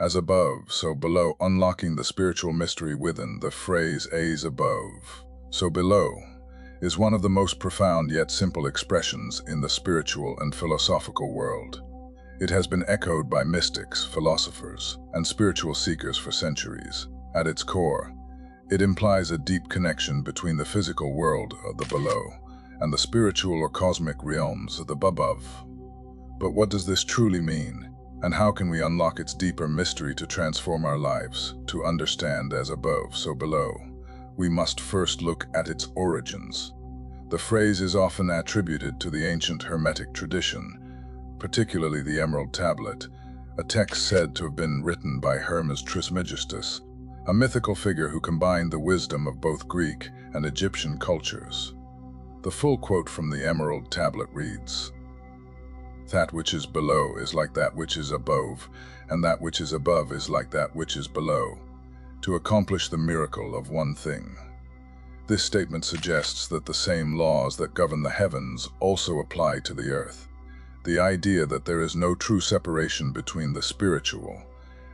As above, so below, unlocking the spiritual mystery within. The phrase "as above, so below" is one of the most profound yet simple expressions in the spiritual and philosophical world. It has been echoed by mystics, philosophers, and spiritual seekers for centuries. At its core, it implies a deep connection between the physical world of the below and the spiritual or cosmic realms of the above. But what does this truly mean? And how can we unlock its deeper mystery to transform our lives? To understand as above, so below, we must first look at its origins. The phrase is often attributed to the ancient Hermetic tradition, particularly the Emerald Tablet, a text said to have been written by Hermes Trismegistus, a mythical figure who combined the wisdom of both Greek and Egyptian cultures. The full quote from the Emerald Tablet reads, "That which is below is like that which is above, and that which is above is like that which is below, to accomplish the miracle of one thing." This statement suggests that the same laws that govern the heavens also apply to the earth. The idea that there is no true separation between the spiritual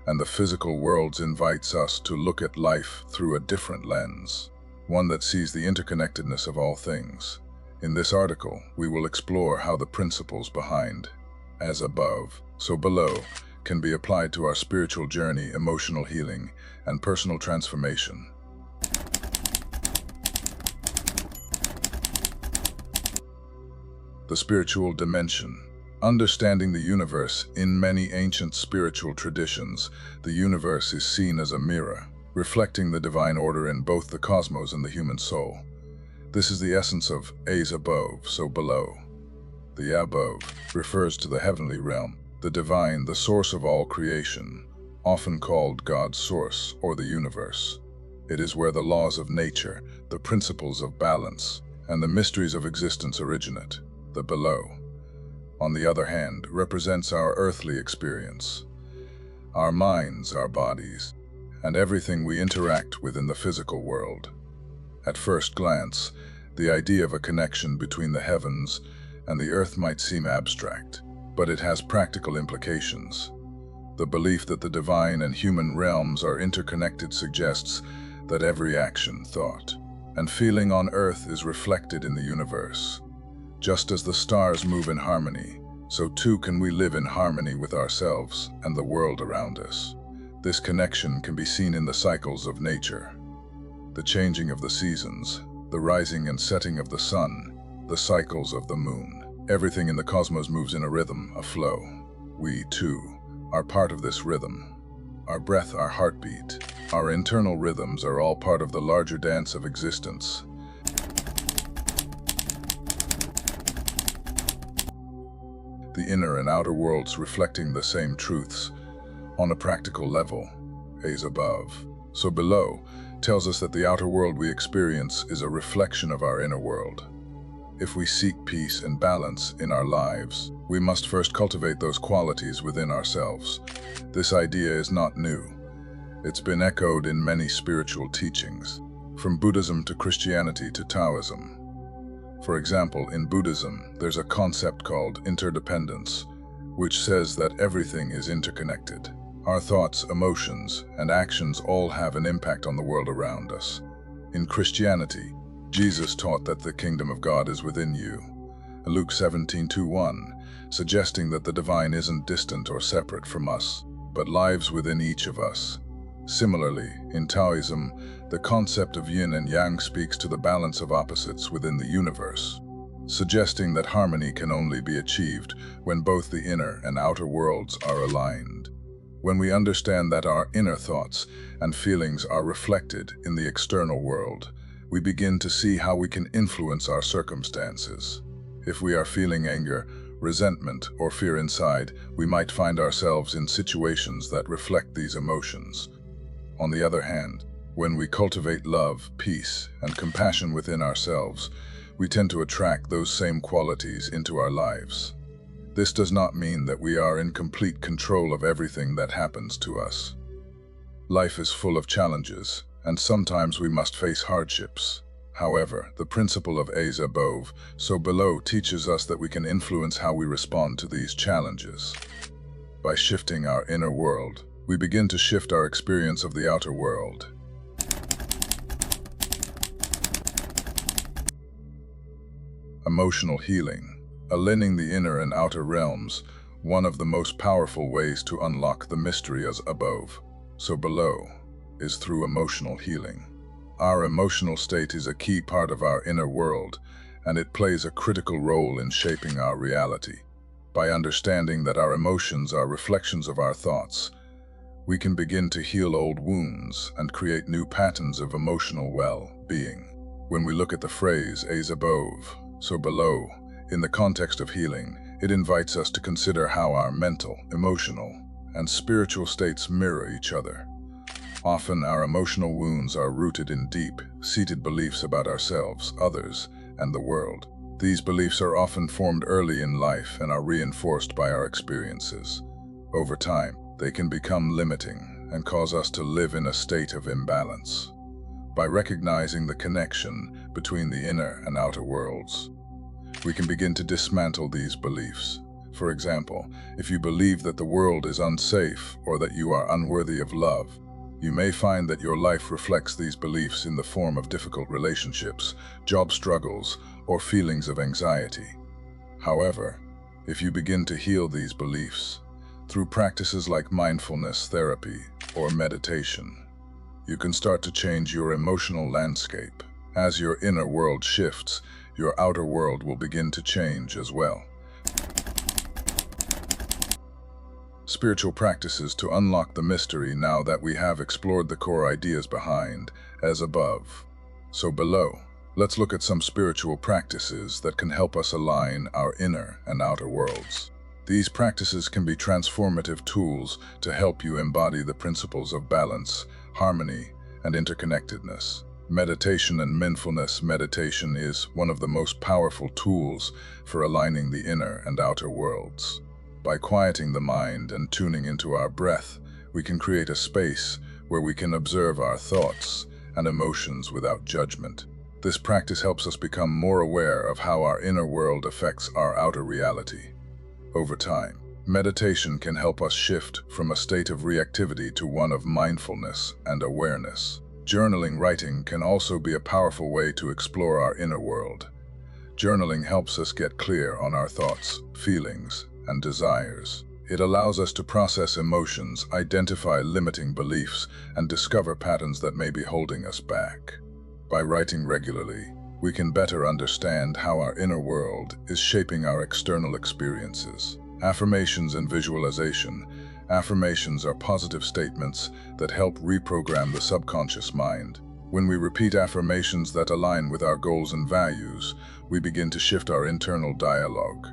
and the physical worlds invites us to look at life through a different lens, one that sees the interconnectedness of all things. In this article, we will explore how the principles behind "as above, so below" can be applied to our spiritual journey, emotional healing, and personal transformation. The spiritual dimension. Understanding the universe. In many ancient spiritual traditions, the universe is seen as a mirror, reflecting the divine order in both the cosmos and the human soul. This is the essence of "as above, so below." The above refers to the heavenly realm, the divine, the source of all creation, often called God's source or the universe. It is where the laws of nature, the principles of balance, and the mysteries of existence originate. The below, on the other hand, represents our earthly experience, our minds, our bodies, and everything we interact with in the physical world. At first glance, the idea of a connection between the heavens and the earth might seem abstract, but it has practical implications. The belief that the divine and human realms are interconnected suggests that every action, thought, and feeling on earth is reflected in the universe. Just as the stars move in harmony, so too can we live in harmony with ourselves and the world around us. This connection can be seen in the cycles of nature, the changing of the seasons, the rising and setting of the sun, the cycles of the moon. Everything in the cosmos moves in a rhythm, a flow. We, too, are part of this rhythm. Our breath, our heartbeat, our internal rhythms are all part of the larger dance of existence. The inner and outer worlds reflecting the same truths. On a practical level, "as above, so below" tells us that the outer world we experience is a reflection of our inner world. If we seek peace and balance in our lives, we must first cultivate those qualities within ourselves. This idea is not new. It's been echoed in many spiritual teachings, from Buddhism to Christianity to Taoism. For example, in Buddhism, there's a concept called interdependence, which says that everything is interconnected. Our thoughts, emotions, and actions all have an impact on the world around us. In Christianity, Jesus taught that the kingdom of God is within you, Luke 17:21, suggesting that the divine isn't distant or separate from us, but lives within each of us. Similarly, in Taoism, the concept of yin and yang speaks to the balance of opposites within the universe, suggesting that harmony can only be achieved when both the inner and outer worlds are aligned. When we understand that our inner thoughts and feelings are reflected in the external world, we begin to see how we can influence our circumstances. If we are feeling anger, resentment, or fear inside, we might find ourselves in situations that reflect these emotions. On the other hand, when we cultivate love, peace, and compassion within ourselves, we tend to attract those same qualities into our lives. This does not mean that we are in complete control of everything that happens to us. Life is full of challenges, and sometimes we must face hardships. However, the principle of "as above, so below" teaches us that we can influence how we respond to these challenges. By shifting our inner world, we begin to shift our experience of the outer world. Emotional healing. Aligning the inner and outer realms, one of the most powerful ways to unlock the mystery as above, so below, is through emotional healing. Our emotional state is a key part of our inner world, and it plays a critical role in shaping our reality. By understanding that our emotions are reflections of our thoughts, we can begin to heal old wounds and create new patterns of emotional well-being. When we look at the phrase, as above, so below, in the context of healing, it invites us to consider how our mental, emotional, and spiritual states mirror each other. Often, our emotional wounds are rooted in deep-seated beliefs about ourselves, others, and the world. These beliefs are often formed early in life and are reinforced by our experiences. Over time, they can become limiting and cause us to live in a state of imbalance. By recognizing the connection between the inner and outer worlds, we can begin to dismantle these beliefs. For example, if you believe that the world is unsafe or that you are unworthy of love, you may find that your life reflects these beliefs in the form of difficult relationships, job struggles, or feelings of anxiety. However, if you begin to heal these beliefs through practices like mindfulness therapy or meditation, you can start to change your emotional landscape. As your inner world shifts, your outer world will begin to change as well. Spiritual practices to unlock the mystery. Now that we have explored the core ideas behind, as above, so below, let's look at some spiritual practices that can help us align our inner and outer worlds. These practices can be transformative tools to help you embody the principles of balance, harmony, and interconnectedness. Meditation and mindfulness. Meditation is one of the most powerful tools for aligning the inner and outer worlds. By quieting the mind and tuning into our breath, we can create a space where we can observe our thoughts and emotions without judgment. This practice helps us become more aware of how our inner world affects our outer reality. Over time, meditation can help us shift from a state of reactivity to one of mindfulness and awareness. Journaling. Writing can also be a powerful way to explore our inner world. Journaling helps us get clear on our thoughts, feelings, and desires. It allows us to process emotions, identify limiting beliefs, and discover patterns that may be holding us back. By writing regularly, we can better understand how our inner world is shaping our external experiences. Affirmations and visualization. Affirmations are positive statements that help reprogram the subconscious mind. When we repeat affirmations that align with our goals and values, we begin to shift our internal dialogue.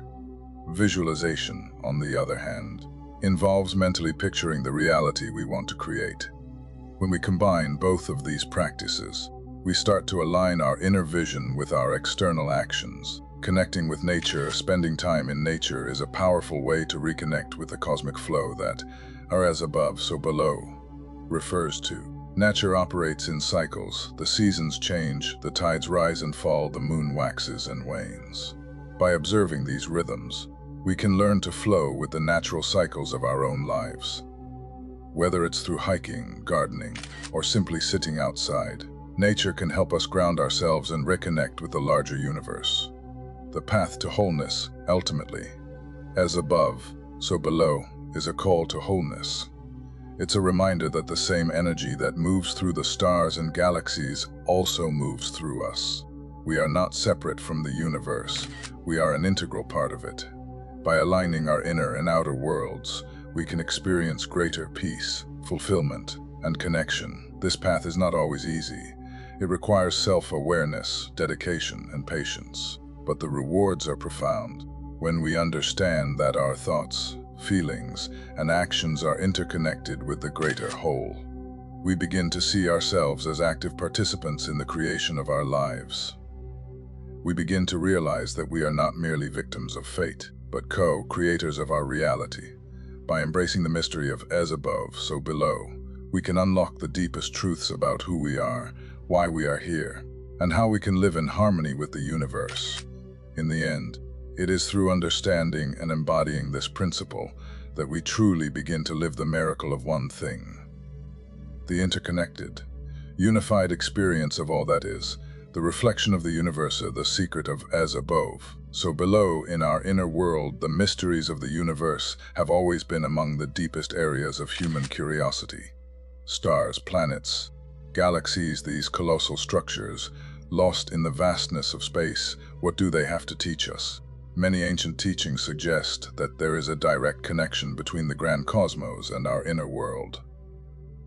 Visualization, on the other hand, involves mentally picturing the reality we want to create. When we combine both of these practices, we start to align our inner vision with our external actions. Connecting with nature. Spending time in nature is a powerful way to reconnect with the cosmic flow that, our as above, so below, refers to. Nature operates in cycles. The seasons change, the tides rise and fall, the moon waxes and wanes. By observing these rhythms, we can learn to flow with the natural cycles of our own lives. Whether it's through hiking, gardening, or simply sitting outside, nature can help us ground ourselves and reconnect with the larger universe. The path to wholeness, ultimately, as above, so below, is a call to wholeness. It's a reminder that the same energy that moves through the stars and galaxies also moves through us. We are not separate from the universe. We are an integral part of it. By aligning our inner and outer worlds, we can experience greater peace, fulfillment, and connection. This path is not always easy. It requires self-awareness, dedication, and patience. But the rewards are profound. When we understand that our thoughts, feelings, and actions are interconnected with the greater whole, we begin to see ourselves as active participants in the creation of our lives. We begin to realize that we are not merely victims of fate, but co-creators of our reality. By embracing the mystery of as above, so below, we can unlock the deepest truths about who we are, why we are here, and how we can live in harmony with the universe. In the end, it is through understanding and embodying this principle that we truly begin to live the miracle of one thing: the interconnected, unified experience of all that is, the reflection of the universe, the secret of as above, so below. In our inner world, the mysteries of the universe have always been among the deepest areas of human curiosity. Stars, planets, galaxies, these colossal structures, lost in the vastness of space, what do they have to teach us? Many ancient teachings suggest that there is a direct connection between the grand cosmos and our inner world.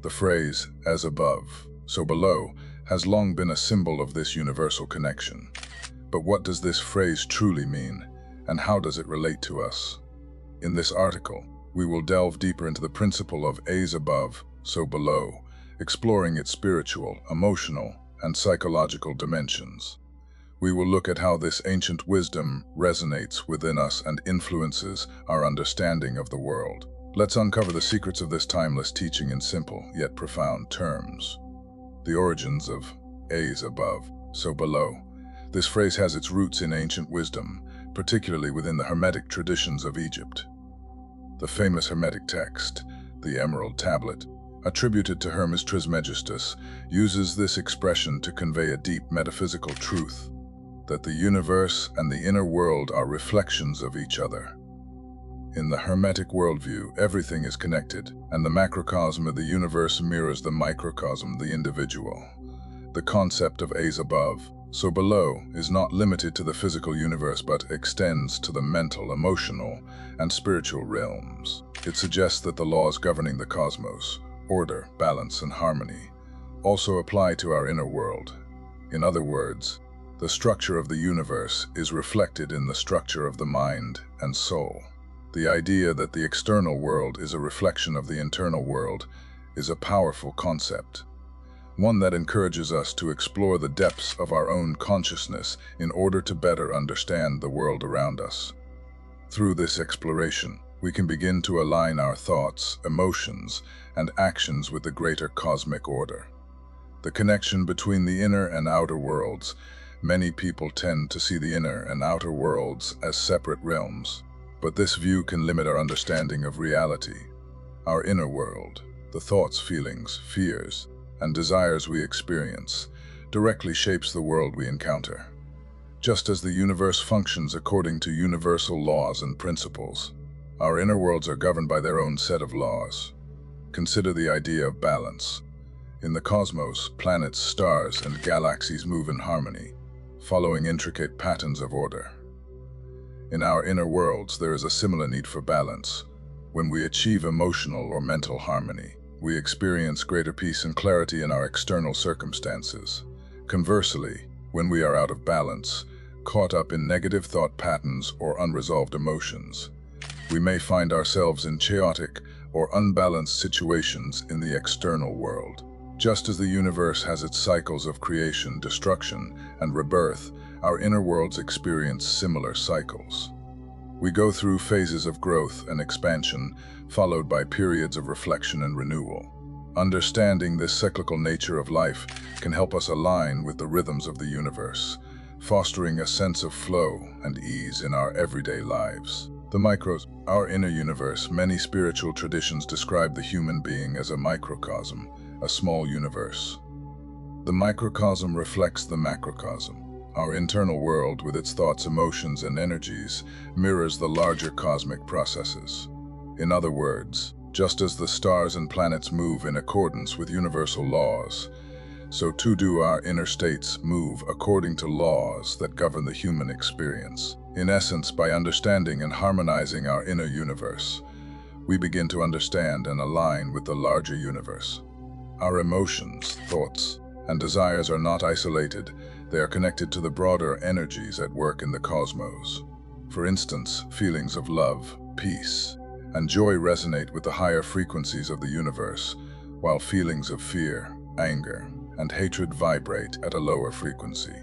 The phrase, as above, so below, has long been a symbol of this universal connection. But what does this phrase truly mean, and how does it relate to us? In this article, we will delve deeper into the principle of as above, so below, exploring its spiritual, emotional, and psychological dimensions. We will look at how this ancient wisdom resonates within us and influences our understanding of the world. Let's uncover the secrets of this timeless teaching in simple yet profound terms. The origins of as above, so below. This phrase has its roots in ancient wisdom, particularly within the Hermetic traditions of Egypt. The famous Hermetic text, the Emerald Tablet, attributed to Hermes Trismegistus, uses this expression to convey a deep metaphysical truth, that the universe and the inner world are reflections of each other. In the Hermetic worldview, everything is connected, and the macrocosm of the universe mirrors the microcosm, the individual. The concept of as above, so below, is not limited to the physical universe but extends to the mental, emotional, and spiritual realms. It suggests that the laws governing the cosmos, order, balance, and harmony, also apply to our inner world. In other words, the structure of the universe is reflected in the structure of the mind and soul. The idea that the external world is a reflection of the internal world is a powerful concept, one that encourages us to explore the depths of our own consciousness in order to better understand the world around us. Through this exploration, we can begin to align our thoughts, emotions, and actions with the greater cosmic order. The connection between the inner and outer worlds. Many people tend to see the inner and outer worlds as separate realms, but this view can limit our understanding of reality. Our inner world, the thoughts, feelings, fears, and desires we experience, directly shapes the world we encounter. Just as the universe functions according to universal laws and principles, our inner worlds are governed by their own set of laws. Consider the idea of balance. In the cosmos, planets, stars, and galaxies move in harmony, following intricate patterns of order. In our inner worlds, there is a similar need for balance. When we achieve emotional or mental harmony, we experience greater peace and clarity in our external circumstances. Conversely, when we are out of balance, caught up in negative thought patterns or unresolved emotions, we may find ourselves in chaotic or unbalanced situations in the external world. Just as the universe has its cycles of creation, destruction, and rebirth, our inner worlds experience similar cycles. We go through phases of growth and expansion, followed by periods of reflection and renewal. Understanding this cyclical nature of life can help us align with the rhythms of the universe, fostering a sense of flow and ease in our everyday lives. The micros, our inner universe. Many spiritual traditions describe the human being as a microcosm, a small universe. The microcosm reflects the macrocosm. Our internal world, with its thoughts, emotions, and energies, mirrors the larger cosmic processes. In other words, just as the stars and planets move in accordance with universal laws, so too do our inner states move according to laws that govern the human experience. In essence, by understanding and harmonizing our inner universe, we begin to understand and align with the larger universe. Our emotions, thoughts, and desires are not isolated. They are connected to the broader energies at work in the cosmos. For instance, feelings of love, peace, and joy resonate with the higher frequencies of the universe, while feelings of fear, anger, and hatred vibrate at a lower frequency.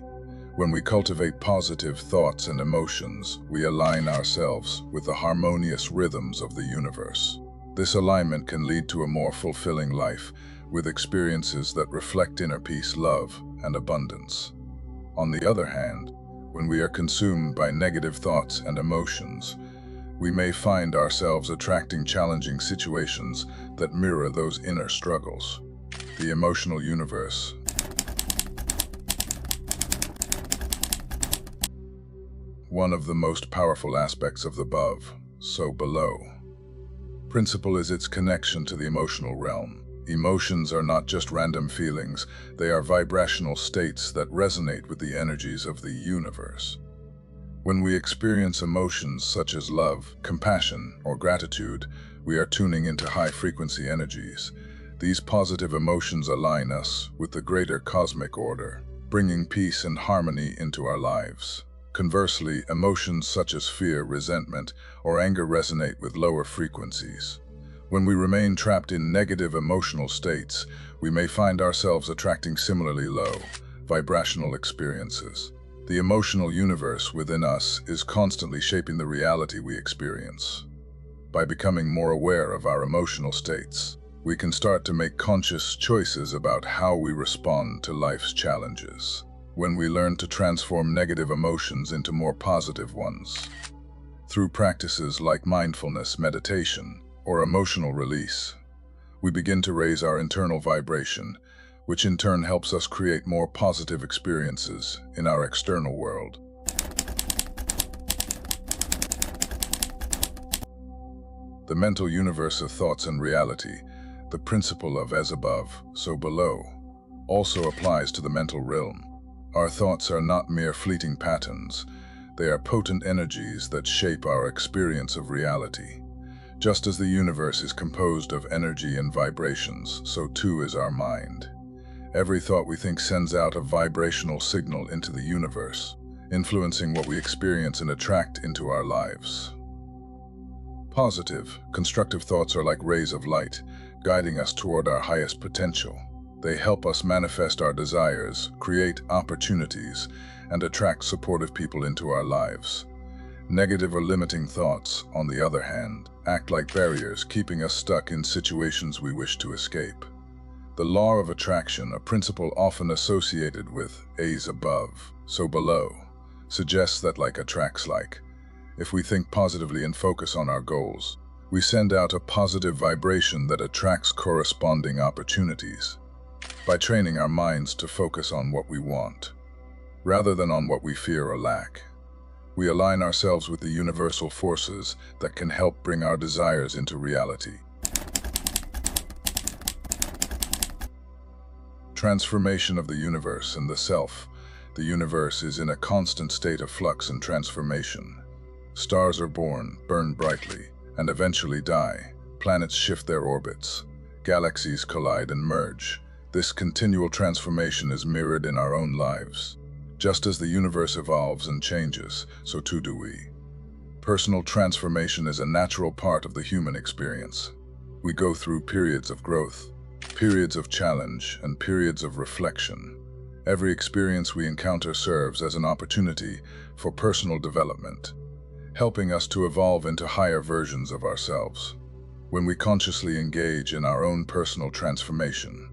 When we cultivate positive thoughts and emotions, we align ourselves with the harmonious rhythms of the universe. This alignment can lead to a more fulfilling life, with experiences that reflect inner peace, love, and abundance. On the other hand, when we are consumed by negative thoughts and emotions, we may find ourselves attracting challenging situations that mirror those inner struggles. The emotional universe. One of the most powerful aspects of the above, so below, principle is its connection to the emotional realm. Emotions are not just random feelings, they are vibrational states that resonate with the energies of the universe. When we experience emotions such as love, compassion, or gratitude, we are tuning into high-frequency energies. These positive emotions align us with the greater cosmic order, bringing peace and harmony into our lives. Conversely, emotions such as fear, resentment, or anger resonate with lower frequencies. When we remain trapped in negative emotional states, we may find ourselves attracting similarly low, vibrational experiences. The emotional universe within us is constantly shaping the reality we experience. By becoming more aware of our emotional states, we can start to make conscious choices about how we respond to life's challenges. When we learn to transform negative emotions into more positive ones, through practices like mindfulness, meditation, or emotional release, we begin to raise our internal vibration, which in turn helps us create more positive experiences in our external world. The mental universe of thoughts and reality, the principle of as above, so below, also applies to the mental realm. Our thoughts are not mere fleeting patterns, they are potent energies that shape our experience of reality. Just as the universe is composed of energy and vibrations, so too is our mind. Every thought we think sends out a vibrational signal into the universe, influencing what we experience and attract into our lives. Positive, constructive thoughts are like rays of light, guiding us toward our highest potential. They help us manifest our desires, create opportunities, and attract supportive people into our lives. Negative or limiting thoughts, on the other hand, act like barriers, keeping us stuck in situations we wish to escape. The law of attraction, a principle often associated with as above, so below, suggests that like attracts like. If we think positively and focus on our goals, we send out a positive vibration that attracts corresponding opportunities. By training our minds to focus on what we want, rather than on what we fear or lack, we align ourselves with the universal forces that can help bring our desires into reality. Transformation of the universe and the self. The universe is in a constant state of flux and transformation. Stars are born, burn brightly, and eventually die. Planets shift their orbits. Galaxies collide and merge. This continual transformation is mirrored in our own lives. Just as the universe evolves and changes, so too do we. Personal transformation is a natural part of the human experience. We go through periods of growth, periods of challenge, and periods of reflection. Every experience we encounter serves as an opportunity for personal development, helping us to evolve into higher versions of ourselves. When we consciously engage in our own personal transformation,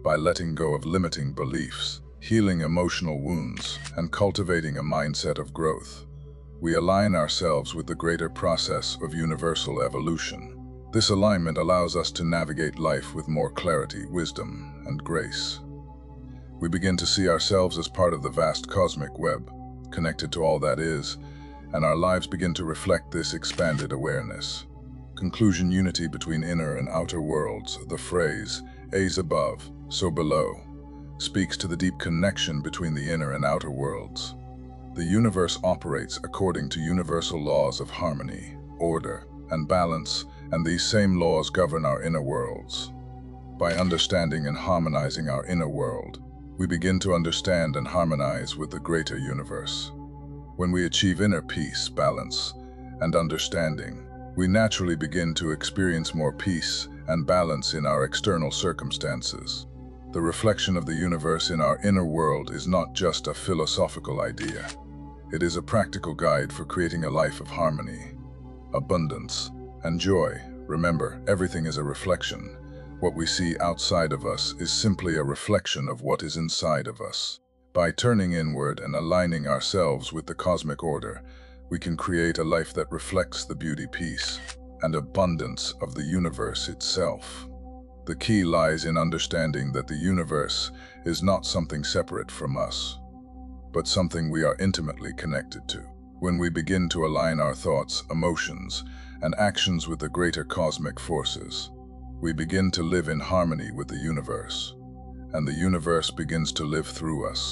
by letting go of limiting beliefs, healing emotional wounds, and cultivating a mindset of growth, we align ourselves with the greater process of universal evolution. This alignment allows us to navigate life with more clarity, wisdom, and grace. We begin to see ourselves as part of the vast cosmic web, connected to all that is, and our lives begin to reflect this expanded awareness. Conclusion: unity between inner and outer worlds. The phrase, as above, so below, speaks to the deep connection between the inner and outer worlds. The universe operates according to universal laws of harmony, order, and balance, and these same laws govern our inner worlds. By understanding and harmonizing our inner world, we begin to understand and harmonize with the greater universe. When we achieve inner peace, balance, and understanding, we naturally begin to experience more peace and balance in our external circumstances. The reflection of the universe in our inner world is not just a philosophical idea. It is a practical guide for creating a life of harmony, abundance, and joy. Remember, everything is a reflection. What we see outside of us is simply a reflection of what is inside of us. By turning inward and aligning ourselves with the cosmic order, we can create a life that reflects the beauty, peace, and abundance of the universe itself. The key lies in understanding that the universe is not something separate from us, but something we are intimately connected to. When we begin to align our thoughts, emotions, and actions with the greater cosmic forces, we begin to live in harmony with the universe, and the universe begins to live through us.